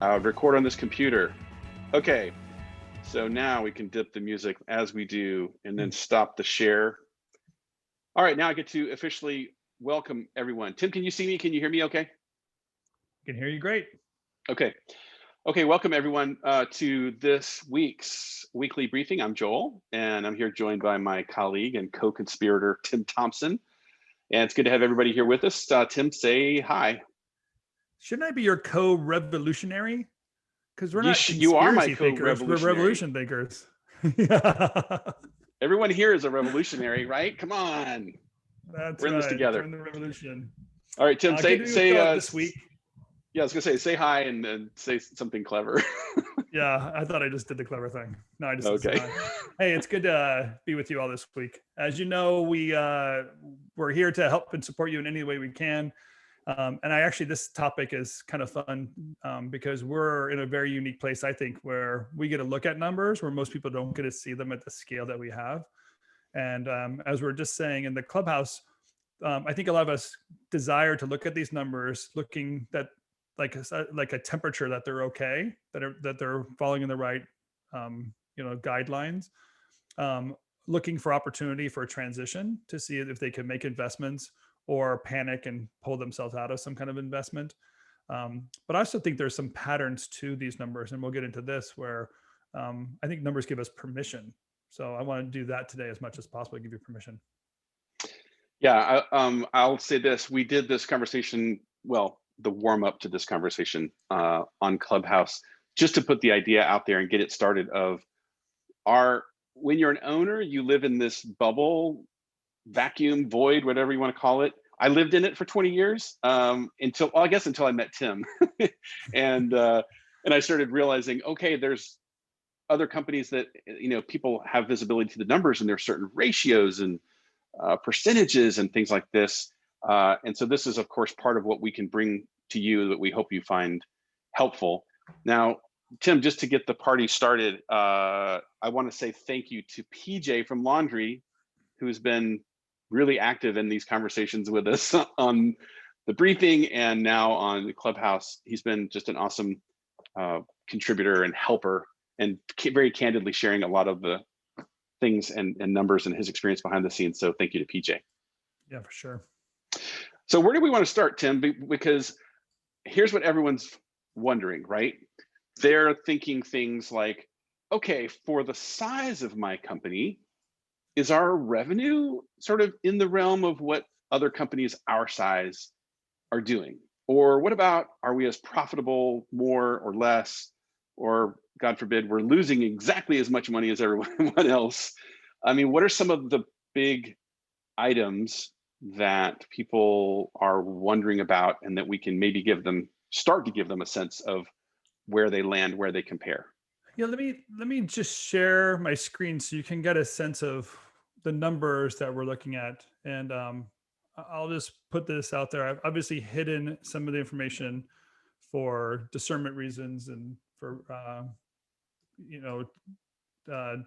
Record on this computer. Okay, so now we can dip the music as we do and then stop the share. All right, now I get to officially welcome everyone. Tim, can you see me? Can you hear me okay? I can hear you great. Okay. Okay, welcome everyone to this week's weekly briefing. I'm Joel, and I'm here joined by my colleague and co-conspirator, Tim Thompson. And it's good to have everybody here with us. Tim, say hi. Shouldn't I be your co-revolutionary? Because we're not You are my conspiracy thinkers, we're co-revolutionary. revolution thinkers. Yeah. Everyone here is a revolutionary, right? Come on. That's We're in this right. together. Join the revolution. All right, Tim, Good to be with you all this week. Yeah, I was gonna say hi and then say something clever. Yeah, I thought I just did the clever thing. No, I just Okay. Hey, it's good to be with you all this week. As you know, we're here to help and support you in any way we can. And this topic is kind of fun because we're in a very unique place, I think, where we get to look at numbers where most people don't get to see them at the scale that we have. And as we're just saying in the clubhouse, I think a lot of us desire to look at these numbers, looking that like a temperature that they're okay, that they're falling in the right, guidelines, looking for opportunity for a transition to see if they can make investments or panic and pull themselves out of some kind of investment. But I also think there's some patterns to these numbers, and we'll get into this where I think numbers give us permission. So I want to do that today as much as possible, give you permission. Yeah, I'll say this. We did this conversation, well, the warm up to this conversation on Clubhouse, just to put the idea out there and get it started of when you're an owner, you live in this bubble, vacuum, void, whatever you want to call it. I lived in it for 20 years until I met Tim. and I started realizing, okay, there's other companies that, people have visibility to the numbers and there's certain ratios and percentages and things like this. And so this is, of course, part of what we can bring to you that we hope you find helpful. Now, Tim, just to get the party started, I want to say thank you to PJ from Laundry, who's been really active in these conversations with us on the briefing and now on the Clubhouse. He's been just an awesome contributor and helper, and very candidly sharing a lot of the things and numbers and his experience behind the scenes. So thank you to PJ. Yeah, for sure. So where do we want to start, Tim? Because here's what everyone's wondering, right? They're thinking things like, okay, for the size of my company, is our revenue sort of in the realm of what other companies our size are doing? Or what about, are we as profitable, more or less? Or God forbid, we're losing exactly as much money as everyone else? I mean, what are some of the big items that people are wondering about and that we can maybe start to give them a sense of where they land, where they compare? Yeah, let me just share my screen so you can get a sense of the numbers that we're looking at. And I'll just put this out there. I've obviously hidden some of the information for discernment reasons and for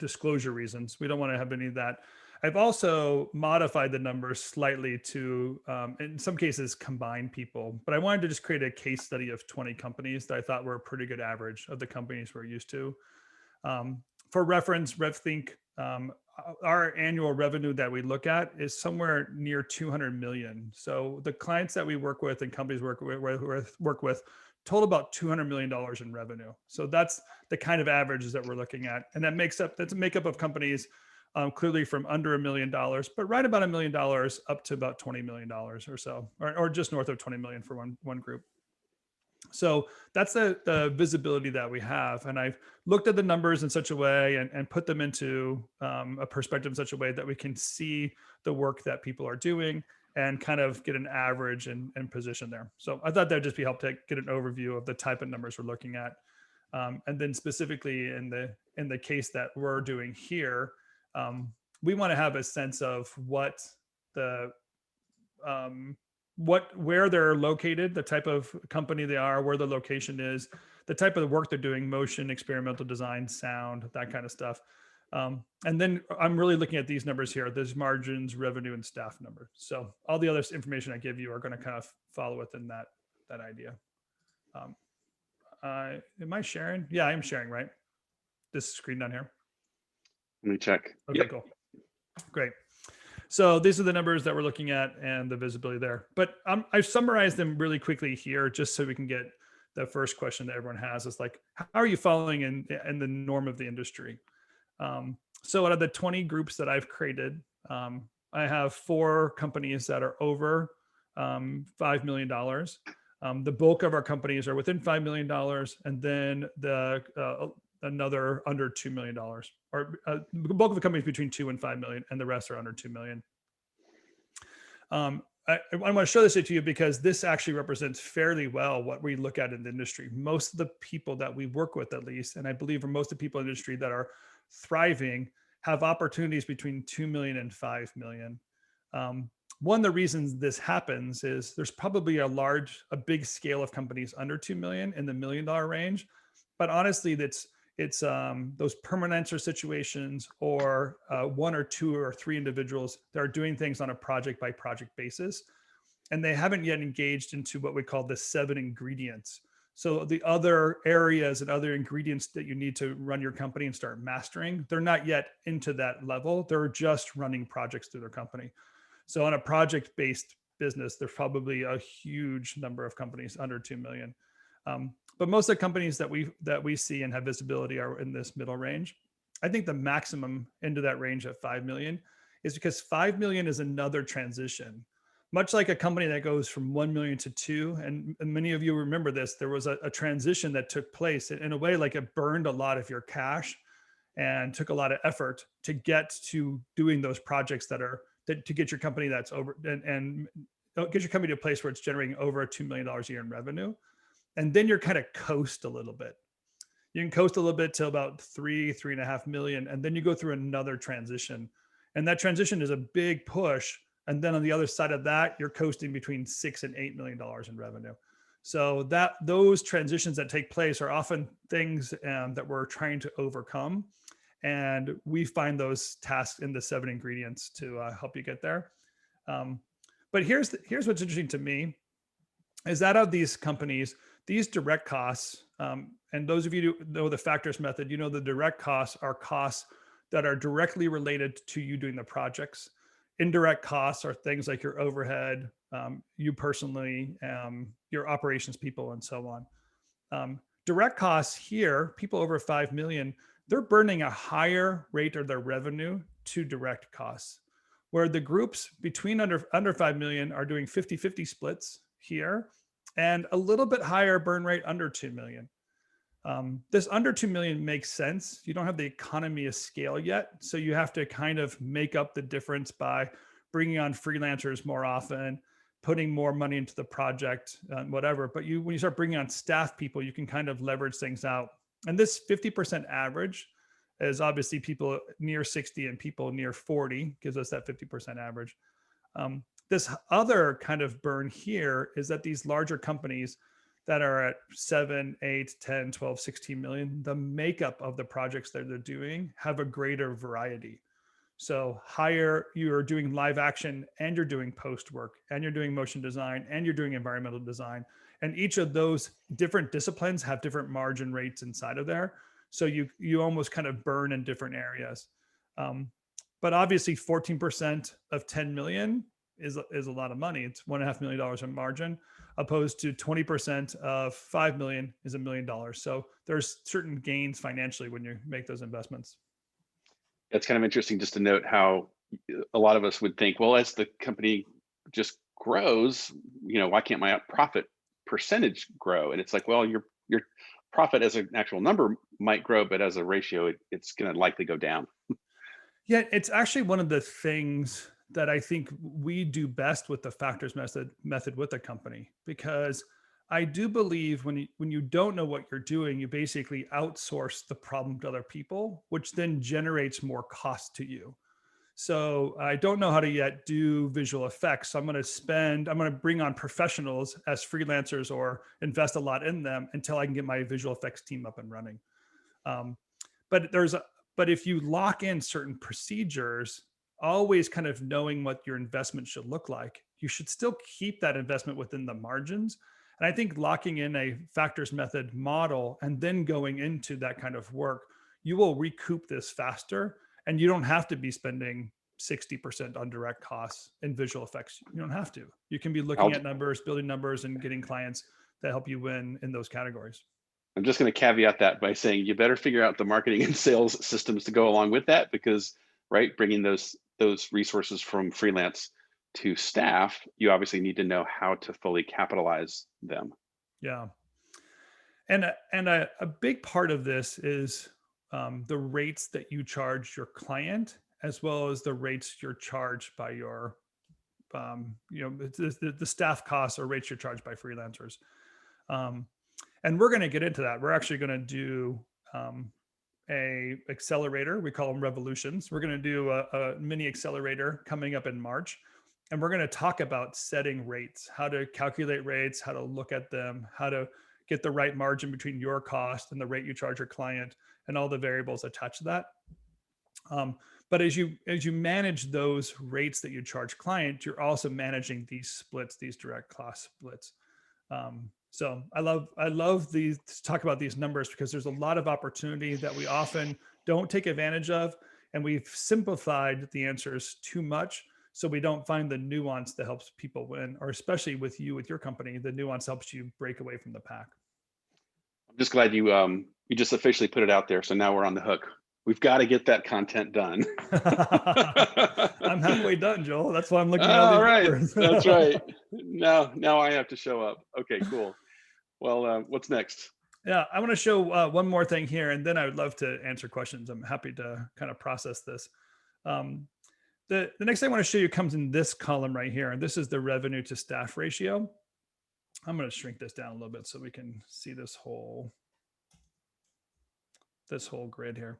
disclosure reasons. We don't want to have any of that. I've also modified the numbers slightly to, in some cases, combine people. But I wanted to just create a case study of 20 companies that I thought were a pretty good average of the companies we're used to. For reference, RevThink, our annual revenue that we look at is somewhere near 200 million. So the clients that we work with and companies work with total about $200 million in revenue. So that's the kind of averages that we're looking at. And that's a makeup of companies clearly from under $1 million, but right about $1 million up to about $20 million or so, or just north of 20 million for one group. So that's the visibility that we have. And I've looked at the numbers in such a way and put them into a perspective in such a way that we can see the work that people are doing and kind of get an average and position there. So I thought that'd just be helpful to get an overview of the type of numbers we're looking at. And then specifically in the case that we're doing here, we want to have a sense of what where they're located, the type of company they are, where the location is, the type of work they're doing, motion, experimental design, sound, that kind of stuff. And then I'm really looking at these numbers here. There's margins, revenue, and staff numbers. So all the other information I give you are going to kind of follow within that idea. Am I sharing? Yeah, I'm sharing, right? This screen down here. Let me check. Okay, Yep. cool. Great. So these are the numbers that we're looking at and the visibility there. But I've summarized them really quickly here just so we can get the first question that everyone has is like, how are you following in the norm of the industry? So out of the 20 groups that I've created, I have 4 companies that are over $5 million. The bulk of our companies are within $5 million, and then another under $2 million, or the bulk of the companies between 2 and 5 million, and the rest are under 2 million. I want to show this to you because this actually represents fairly well what we look at in the industry. Most of the people that we work with, at least, and I believe for most of the people in the industry that are thriving, have opportunities between 2 million and 5 million. One of the reasons this happens is there's probably a big scale of companies under 2 million in the $1 million range. But honestly, it's those permanencer situations or 1 or 2 or 3 individuals that are doing things on a project by project basis. And they haven't yet engaged into what we call the 7 ingredients. So the other areas and other ingredients that you need to run your company and start mastering, they're not yet into that level. They're just running projects through their company. So on a project-based business, there's probably a huge number of companies under 2 million. But most of the companies that we see and have visibility are in this middle range. I think the maximum into that range of 5 million is because 5 million is another transition. Much like a company that goes from 1 million to 2, and many of you remember this, there was a transition that took place in a way, like it burned a lot of your cash and took a lot of effort to get to doing those projects to get your company that's over and get your company to a place where it's generating over $2 million a year in revenue. And then you're kind of coast a little bit. You can coast a little bit to about 3.5 million. And then you go through another transition. And that transition is a big push. And then on the other side of that, you're coasting between $6 and $8 million in revenue. So those transitions that take place are often things that we're trying to overcome. And we find those tasks in the 7 ingredients to help you get there. But here's what's interesting to me is that of these companies, these direct costs, and those of you who know the factors method, you know the direct costs are costs that are directly related to you doing the projects. Indirect costs are things like your overhead, you personally, your operations people, and so on. Direct costs here, people over 5 million, they're burning a higher rate of their revenue to direct costs, where the groups between under 5 million are doing 50-50 splits here, and a little bit higher burn rate under 2 million. This under 2 million makes sense. You don't have the economy of scale yet. So you have to kind of make up the difference by bringing on freelancers more often, putting more money into the project, whatever. But when you start bringing on staff people, you can kind of leverage things out. And this 50% average is obviously people near 60 and people near 40 gives us that 50% average. This other kind of burn here is that these larger companies that are at 7, 8, 10, 12, 16 million, the makeup of the projects that they're doing have a greater variety. So you're doing live action and you're doing post work and you're doing motion design and you're doing environmental design. And each of those different disciplines have different margin rates inside of there. So you almost kind of burn in different areas. But obviously 14% of 10 million is a lot of money. It's $1.5 million in margin, opposed to 20% of 5 million is $1 million. So there's certain gains financially when you make those investments. It's kind of interesting just to note how a lot of us would think, well, as the company just grows, why can't my profit percentage grow? And it's like, well, your profit as an actual number might grow, but as a ratio, it's going to likely go down. Yeah, it's actually one of the things that I think we do best with the factors method with the company, because I do believe when you don't know what you're doing, you basically outsource the problem to other people, which then generates more cost to you. So I don't know how to yet do visual effects. So I'm going to bring on professionals as freelancers or invest a lot in them until I can get my visual effects team up and running. But if you lock in certain procedures, always kind of knowing what your investment should look like, you should still keep that investment within the margins. And I think locking in a factors method model and then going into that kind of work, you will recoup this faster, and you don't have to be spending 60% on direct costs and visual effects. You don't have to. You can be I'll, looking at numbers, building numbers, and getting clients that help you win in those categories. I'm just going to caveat that by saying you better figure out the marketing and sales systems to go along with that, because right, bringing those resources from freelance to staff, you obviously need to know how to fully capitalize them. Yeah. And a big part of this is the rates that you charge your client, as well as the rates you're charged by your, the staff costs or rates you're charged by freelancers. And we're going to get into that. We're actually going to do a accelerator. We call them revolutions. We're going to do a mini accelerator coming up in March. And we're going to talk about setting rates, how to calculate rates, how to look at them, how to get the right margin between your cost and the rate you charge your client, and all the variables attached to that. But as you manage those rates that you charge client, you're also managing these splits, these direct cost splits. So I love these, to talk about these numbers, because there's a lot of opportunity that we often don't take advantage of, and we've simplified the answers too much. So we don't find the nuance that helps people win, or especially with you, with your company, the nuance helps you break away from the pack. I'm just glad you just officially put it out there. So now we're on the hook. We've got to get that content done. I'm halfway done, Joel. That's why I'm looking at all these numbers. That's right. Now I have to show up. Okay, cool. Well, what's next? Yeah, I want to show one more thing here, and then I would love to answer questions. I'm happy to kind of process this. The next thing I want to show you comes in this column right here, and this is the revenue to staff ratio. I'm going to shrink this down a little bit so we can see this whole grid here.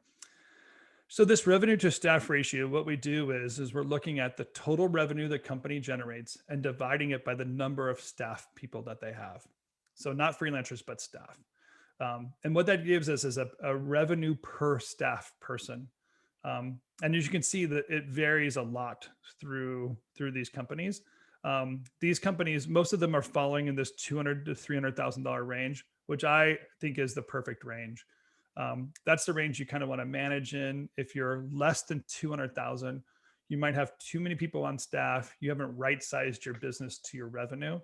So this revenue to staff ratio, what we do is we're looking at the total revenue the company generates and dividing it by the number of staff people that they have. So not freelancers, but staff. And what that gives us is a revenue per staff person. And as you can see, that it varies a lot through these companies. These companies, most of them are falling in this $200,000 to $300,000 range, which I think is the perfect range. That's the range you kind of want to manage in. If you're less than 200,000, you might have too many people on staff. You haven't right-sized your business to your revenue.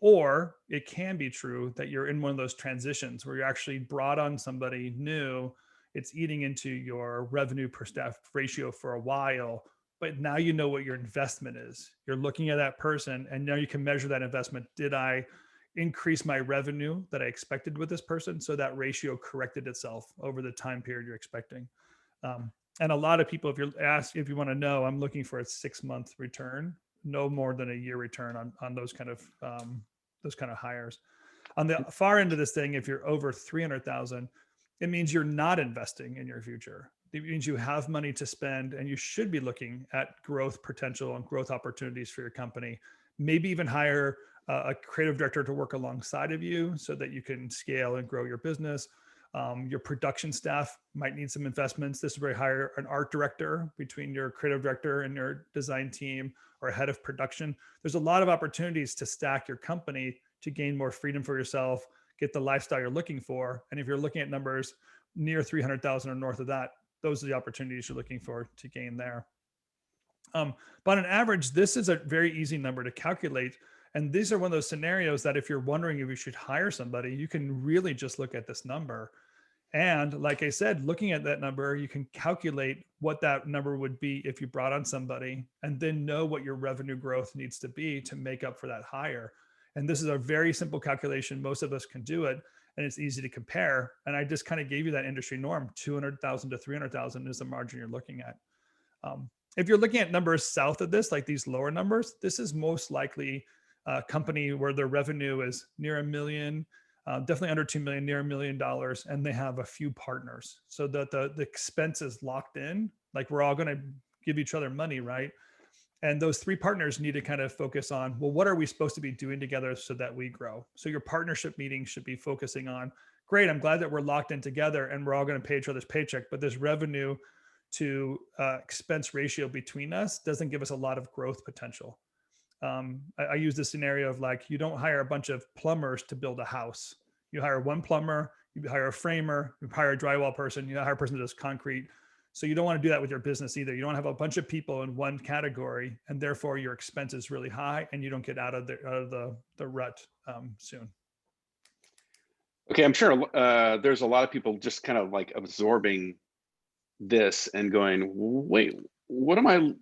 Or it can be true that you're in one of those transitions where you actually brought on somebody new. It's eating into your revenue per staff ratio for a while, but now you know what your investment is. You're looking at that person, and now you can measure that investment. Did I increase my revenue that I expected with this person? So that ratio corrected itself over the time period you're expecting. And a lot of people, if you're asked, if you want to know, I'm looking for a 6-month return, no more than a year return on those kind of hires. On the far end of this thing, if you're over 300,000, it means you're not investing in your future. It means you have money to spend, and you should be looking at growth potential and growth opportunities for your company. Maybe even hire a creative director to work alongside of you so that you can scale and grow your business. Your production staff might need some investments. This is where you hire an art director between your creative director and your design team, or a head of production. There's a lot of opportunities to stack your company to gain more freedom for yourself, get the lifestyle you're looking for. And if you're looking at numbers near 300,000 or north of that, those are the opportunities you're looking for to gain there. But on average, this is a very easy number to calculate. And these are one of those scenarios that if you're wondering if you should hire somebody, you can really just look at this number. And like I said, looking at that number, you can calculate what that number would be if you brought on somebody, and then know what your revenue growth needs to be to make up for that hire. And this is a very simple calculation. Most of us can do it, and it's easy to compare. And I just kind of gave you that industry norm. 200,000 to 300,000 is the margin you're looking at. If you're looking at numbers south of this, like these lower numbers, this is most likely a company where their revenue is near $1 million, definitely under 2 million, near $1 million, and they have a few partners, so that the expense is locked in. Like, we're all going to give each other money, right? And those 3 partners need to kind of focus on, well, what are we supposed to be doing together so that we grow? So your partnership meeting should be focusing on, great, I'm glad that we're locked in together and we're all going to pay each other's paycheck, but this revenue to expense ratio between us doesn't give us a lot of growth potential. I use the scenario of like, you don't hire a bunch of plumbers to build a house. You hire one plumber, you hire a framer, you hire a drywall person, you hire a person that does concrete. So you don't want to do that with your business either. You don't have a bunch of people in one category, and therefore your expense is really high, and you don't get out of the rut soon. Okay, I'm sure there's a lot of people just kind of like absorbing this and going, wait, what am I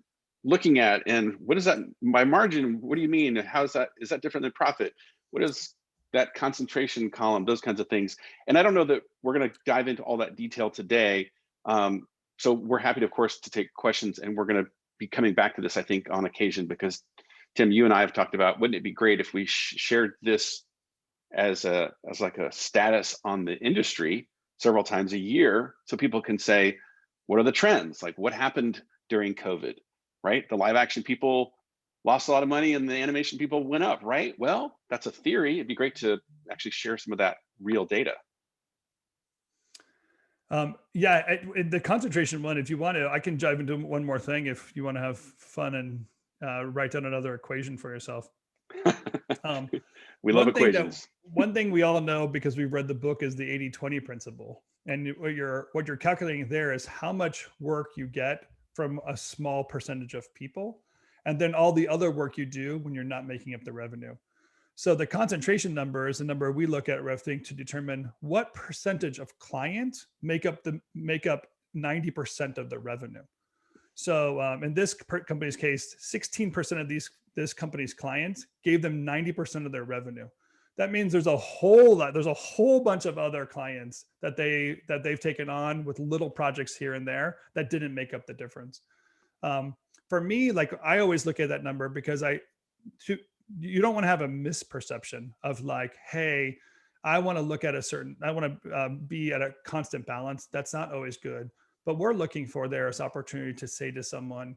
looking at? And what is that? My margin, what do you mean? How is that? Is that different than profit? What is that concentration column? Those kinds of things. And I don't know that we're going to dive into all that detail today. So we're happy, of course, to take questions, and we're going to be coming back to this, I think, on occasion, because Tim, you and I have talked about, wouldn't it be great if we shared this as like a status on the industry several times a year, so people can say, what are the trends? Like, what happened during COVID, right? The live action people lost a lot of money and the animation people went up, right? Well, that's a theory. It'd be great to actually share some of that real data. Yeah, the concentration one, if you want to, I can dive into one more thing if you want to have fun and write down another equation for yourself. We love equations. One thing we all know, because we've read the book, is the 80-20 principle. And what you're calculating there is how much work you get from a small percentage of people, and then all the other work you do when you're not making up the revenue. So the concentration number is the number we look at RevThink to determine what percentage of clients make up 90% of the revenue. So in this company's case, 16% of this company's clients gave them 90% of their revenue. That means there's a whole bunch of other clients that they've taken on with little projects here and there that didn't make up the difference. For me, like, I always look at that number because you don't want to have a misperception of like, hey, I want to be at a constant balance. That's not always good. But we're looking for there is opportunity to say to someone,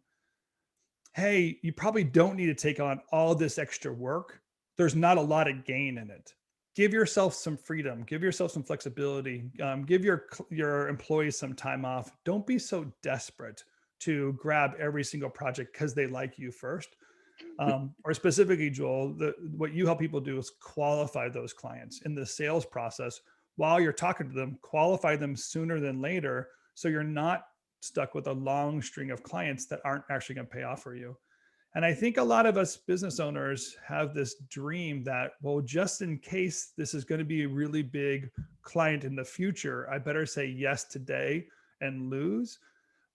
hey, you probably don't need to take on all this extra work. There's not a lot of gain in it. Give yourself some freedom, give yourself some flexibility, give your employees some time off. Don't be so desperate to grab every single project because they like you first. Or specifically, Joel, what you help people do is qualify those clients in the sales process. While you're talking to them, qualify them sooner than later, so you're not stuck with a long string of clients that aren't actually going to pay off for you. And I think a lot of us business owners have this dream that, well, just in case this is going to be a really big client in the future, I better say yes today and lose.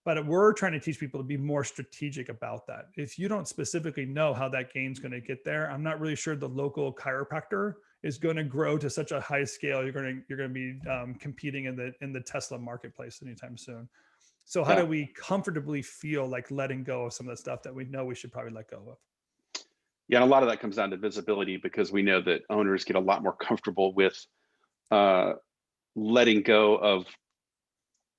But we're trying to teach people to be more strategic about that. If you don't specifically know how that gain's going to get there, I'm not really sure the local chiropractor is going to grow to such a high scale. You're going to be competing in the Tesla marketplace anytime soon. So how do we comfortably feel like letting go of some of the stuff that we know we should probably let go of? Yeah, and a lot of that comes down to visibility, because we know that owners get a lot more comfortable with letting go of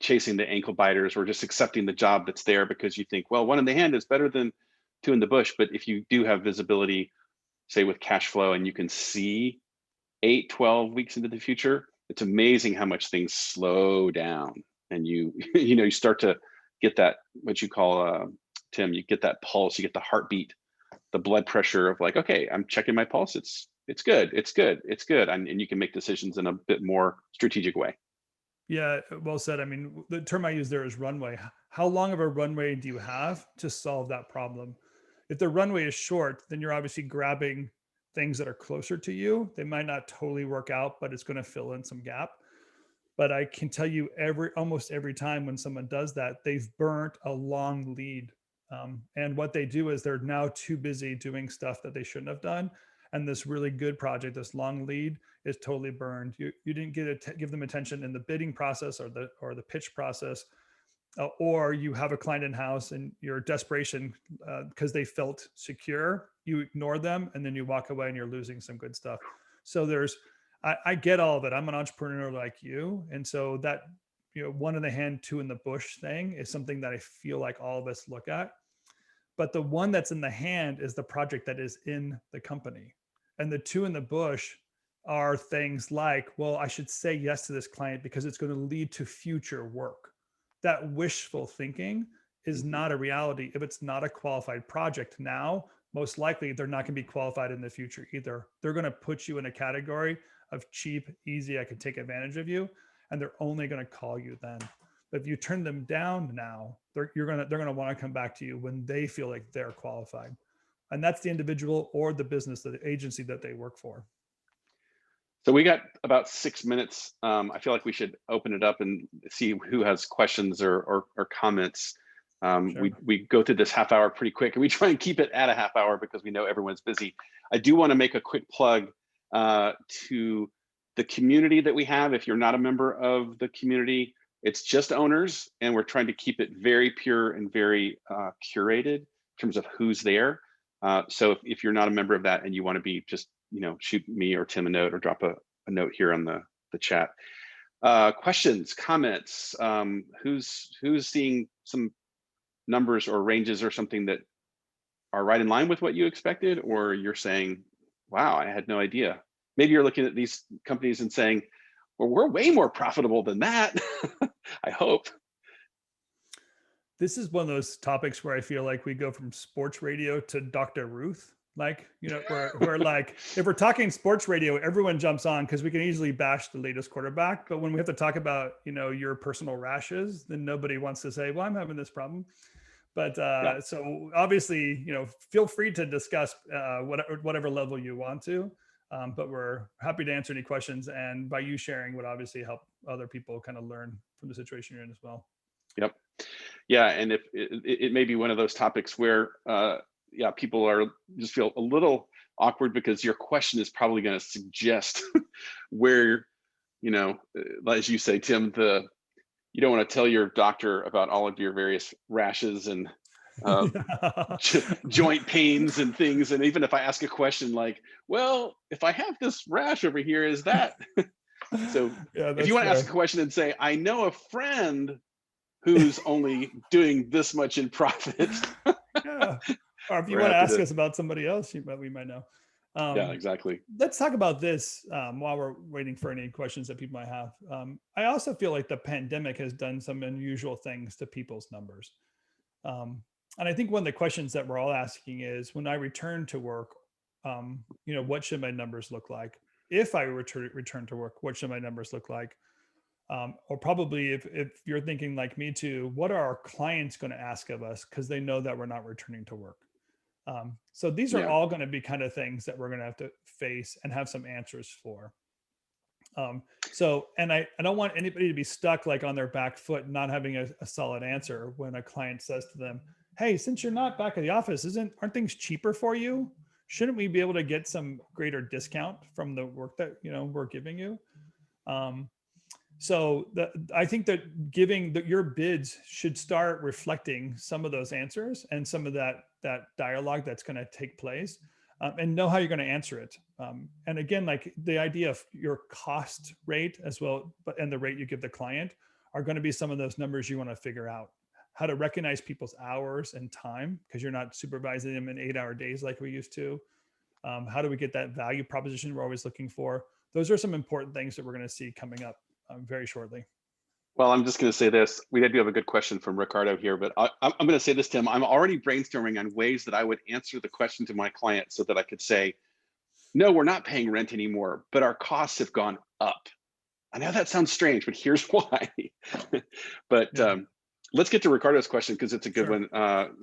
chasing the ankle biters or just accepting the job that's there because you think, well, one in the hand is better than two in the bush. But if you do have visibility, say with cash flow, and you can see 8-12 weeks into the future, it's amazing how much things slow down. And you start to get that, what you call, Tim, you get that pulse, you get the heartbeat, the blood pressure of like, okay, I'm checking my pulse. It's good. And you can make decisions in a bit more strategic way. Yeah, well said. I mean, the term I use there is runway. How long of a runway do you have to solve that problem? If the runway is short, then you're obviously grabbing things that are closer to you. They might not totally work out, but it's going to fill in some gap. But I can tell you almost every time when someone does that, they've burnt a long lead. And what they do is they're now too busy doing stuff that they shouldn't have done. And this really good project, this long lead, is totally burned. You didn't give them attention in the bidding process or the pitch process, or you have a client in house and your desperation because they felt secure, you ignore them and then you walk away and you're losing some good stuff. So I get all of it. I'm an entrepreneur like you, and so that one in the hand, two in the bush thing is something that I feel like all of us look at. But the one that's in the hand is the project that is in the company. And the two in the bush are things like, well, I should say yes to this client because it's going to lead to future work. That wishful thinking is not a reality if it's not a qualified project now most likely they're not going to be qualified in the future either. They're going to put you in a category of cheap, easy, I can take advantage of you, and they're only going to call you then. But if you turn them down now, they're going to want to come back to you when they feel like they're qualified. And that's the individual or the business, the agency that they work for. So we got about 6 minutes. I feel like we should open it up and see who has questions or comments. Sure. We go through this half hour pretty quick, and we try and keep it at a half hour because we know everyone's busy. I do want to make a quick plug to the community that we have. If you're not a member of the community, it's just owners, and we're trying to keep it very pure and very curated in terms of who's there. So if you're not a member of that and you want to be, just shoot me or Tim a note, or drop a note here on the chat. Questions, comments, who's seeing some numbers or ranges or something that are right in line with what you expected, or you're saying, wow, I had no idea. Maybe you're looking at these companies and saying, well, we're way more profitable than that. I hope. This is one of those topics where I feel like we go from sports radio to Dr. Ruth. Like, we're like, if we're talking sports radio, everyone jumps on because we can easily bash the latest quarterback. But when we have to talk about, your personal rashes, then nobody wants to say, well, I'm having this problem. But Yeah. so obviously, feel free to discuss whatever level you want to. But we're happy to answer any questions. And by you sharing would obviously help other people kind of learn from the situation you're in as well. Yep. Yeah. And if it may be one of those topics where, people are just feel a little awkward because your question is probably going to suggest where, as you say, Tim, you don't want to tell your doctor about all of your various rashes and joint pains and things. And even if I ask a question like, well, if I have this rash over here, is that? So if you want to ask a question and say, I know a friend who's only doing this much in profit. Yeah. Or if you want to ask us about somebody else, we might know. Yeah, exactly. Let's talk about this while we're waiting for any questions that people might have. I also feel like the pandemic has done some unusual things to people's numbers. And I think one of the questions that we're all asking is, when I return to work, what should my numbers look like? If I return to work, what should my numbers look like? Or probably if you're thinking like me too, what are our clients going to ask of us because they know that we're not returning to work? So these are all going to be kind of things that we're going to have to face and have some answers for. And I don't want anybody to be stuck like on their back foot, not having a solid answer when a client says to them, hey, since you're not back at the office, aren't things cheaper for you? Shouldn't we be able to get some greater discount from the work that we're giving you? So I think that your bids should start reflecting some of those answers and some of that dialogue that's going to take place, and know how you're going to answer it. And again, like the idea of your cost rate as well, and the rate you give the client are going to be some of those numbers you want to figure out. How to recognize people's hours and time, because you're not supervising them in 8-hour days like we used to. How do we get that value proposition we're always looking for? Those are some important things that we're going to see coming up very shortly. Well, I'm just going to say this. We do have a good question from Ricardo here, but I'm going to say this, Tim. I'm already brainstorming on ways that I would answer the question to my client so that I could say, no, we're not paying rent anymore, but our costs have gone up. I know that sounds strange, but here's why. But let's get to Ricardo's question because it's a good one.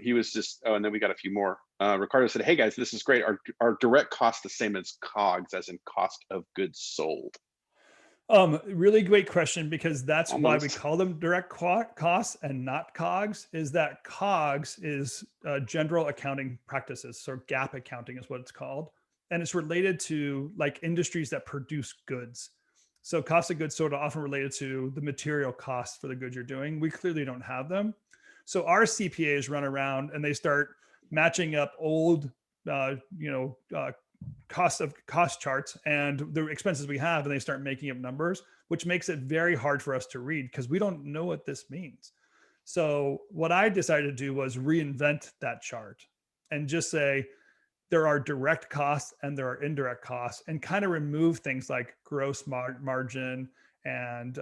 He was just, and then we got a few more. Ricardo said, hey guys, this is great. Are direct costs the same as COGS, as in cost of goods sold? Really great question, because that's why we call them direct costs and not COGS, is that COGS is general accounting practices. So GAAP accounting is what it's called. And it's related to like industries that produce goods. So cost of goods sold are often related to the material costs for the goods you're doing. We clearly don't have them. So our CPAs run around and they start matching up old, cost charts and the expenses we have, and they start making up numbers, which makes it very hard for us to read because we don't know what this means. So what I decided to do was reinvent that chart and just say there are direct costs and there are indirect costs, and kind of remove things like gross margin and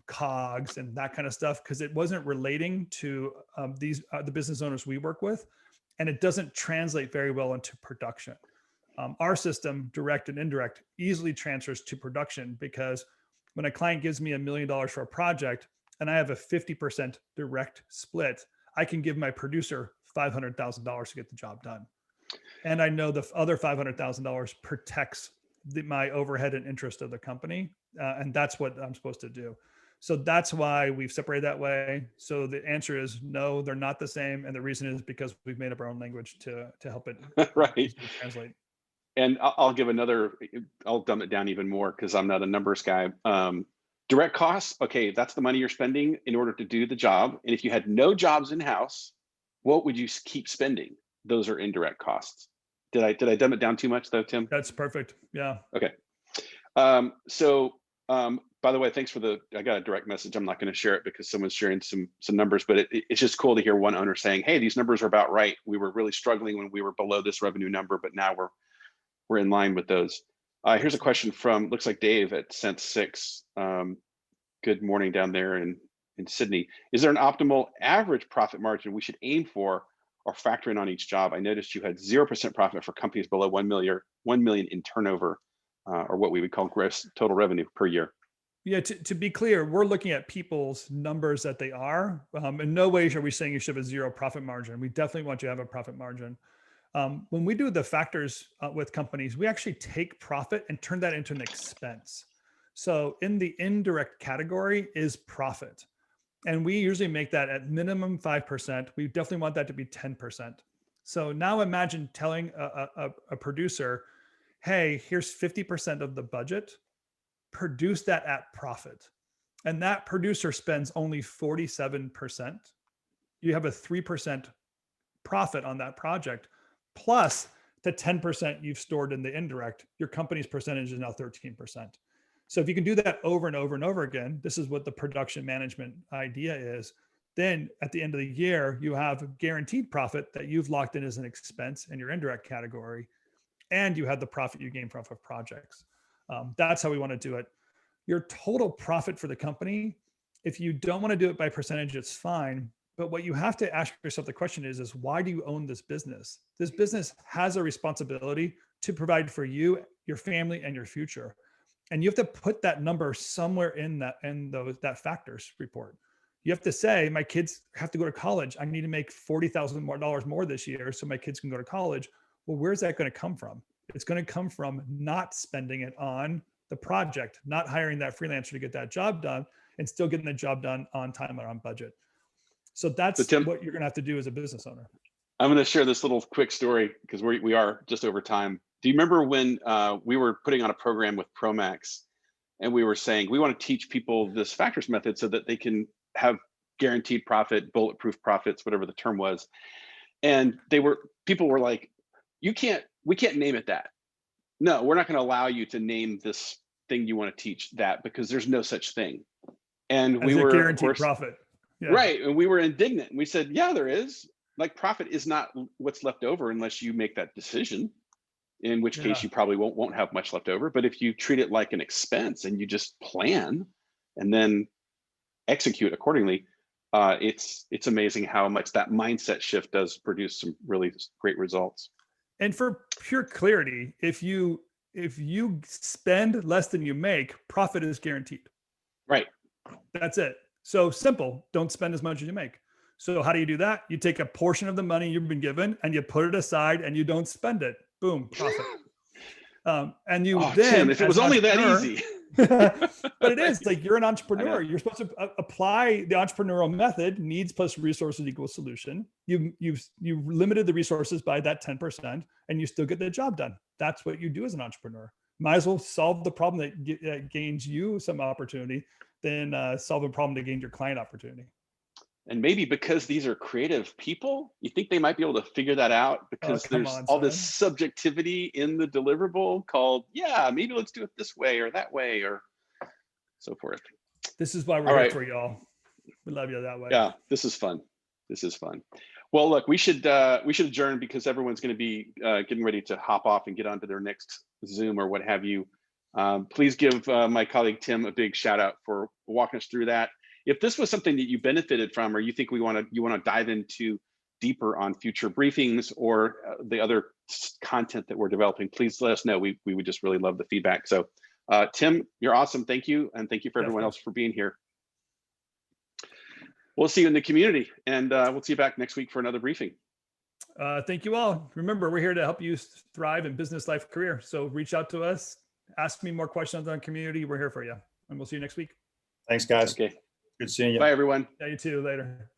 COGS and that kind of stuff, because it wasn't relating to the business owners we work with. and it doesn't translate very well into production. Our system, direct and indirect, easily transfers to production, because when a client gives me $1 million for a project and I have a 50% direct split, I can give my producer $500,000 to get the job done. And I know the other $500,000 protects my overhead and interest of the company. And that's what I'm supposed to do. So that's why we've separated that way. So the answer is no, they're not the same. And the reason is because we've made up our own language to help it right. translate. And I'll give another, I'll dumb it down even more because I'm not a numbers guy. Direct costs, okay, that's the money you're spending in order to do the job. And if you had no jobs in-house, what would you keep spending? Those are indirect costs. Did I dumb it down too much though, Tim? That's perfect. Yeah. Okay. By the way, thanks for I got a direct message. I'm not going to share it because someone's sharing some numbers, but it's just cool to hear one owner saying, hey, these numbers are about right. We were really struggling when we were below this revenue number, but now we're in line with those. Here's a question from, looks like Dave at Sense 6. Good morning down there in Sydney. Is there an optimal average profit margin we should aim for or factor in on each job? I noticed you had 0% profit for companies below 1 million in turnover, or what we would call gross total revenue per year. Yeah, to be clear, we're looking at people's numbers that they are. In no way are we saying you should have a 0 profit margin. We definitely want you to have a profit margin. When we do the factors with companies, we actually take profit and turn that into an expense. So in the indirect category is profit. And we usually make that at minimum 5%. We definitely want that to be 10%. So now imagine telling a producer, hey, here's 50% of the budget, produce that at profit. And that producer spends only 47%. You have a 3% profit on that project, plus the 10% you've stored in the indirect. Your company's percentage is now 13%. So if you can do that over and over and over again, this is what the production management idea is. Then at the end of the year, you have guaranteed profit that you've locked in as an expense in your indirect category, and you have the profit you gain from projects. That's how we want to do it. Your total profit for the company, if you don't want to do it by percentage, it's fine. But what you have to ask yourself the question is why do you own this business? This business has a responsibility to provide for you, your family, and your future. And you have to put that number somewhere in that factors report. You have to say, my kids have to go to college. I need to make $40,000 more this year so my kids can go to college. Well, where's that going to come from? It's going to come from not spending it on the project, not hiring that freelancer to get that job done, and still getting the job done on time and on budget. So that's Tim, what you're going to have to do as a business owner. I'm going to share this little quick story because we are just over time. Do you remember when we were putting on a program with Promax and we were saying, we want to teach people this factors method so that they can have guaranteed profit, bulletproof profits, whatever the term was. And people were like, we can't name it that. No, we're not going to allow you to name this thing you want to teach that because there's no such thing. And we were guaranteed, of course, profit. Yeah. Right. And we were indignant. We said, yeah, there is. Like, profit is not what's left over unless you make that decision, in which case you probably won't have much left over. But if you treat it like an expense and you just plan and then execute accordingly, it's amazing how much that mindset shift does produce some really great results. And for pure clarity, if you spend less than you make, profit is guaranteed. Right. That's it. So simple. Don't spend as much as you make. So how do you do that? You take a portion of the money you've been given and you put it aside and you don't spend it. Boom, profit. And you then, Tim, if it was only that easy. But it is, like, you're an entrepreneur. You're supposed to apply the entrepreneurial method. Needs plus resources equals solution. You've limited the resources by that 10%, and you still get the job done. That's what you do as an entrepreneur. Might as well solve the problem that gains you some opportunity than solve a problem that gains your client opportunity. And maybe because these are creative people, you think they might be able to figure that out because there's all this subjectivity in the deliverable called, yeah, maybe let's do it this way or that way or so forth. This is why we're here for y'all. We love you that way. Yeah, this is fun. This is fun. Well, look, we should adjourn because everyone's going to be getting ready to hop off and get onto their next Zoom or what have you. Please give my colleague Tim a big shout out for walking us through that. If this was something that you benefited from, or you think you want to dive into deeper on future briefings or the other content that we're developing, please let us know. We would just really love the feedback. So Tim, you're awesome. Thank you. And thank you for everyone else for being here. We'll see you in the community, and we'll see you back next week for another briefing. Thank you all. Remember, we're here to help you thrive in business, life, career. So reach out to us, ask me more questions on community. We're here for you, and we'll see you next week. Thanks, guys. Okay. Good seeing you. Bye, everyone. Yeah, you too. Later.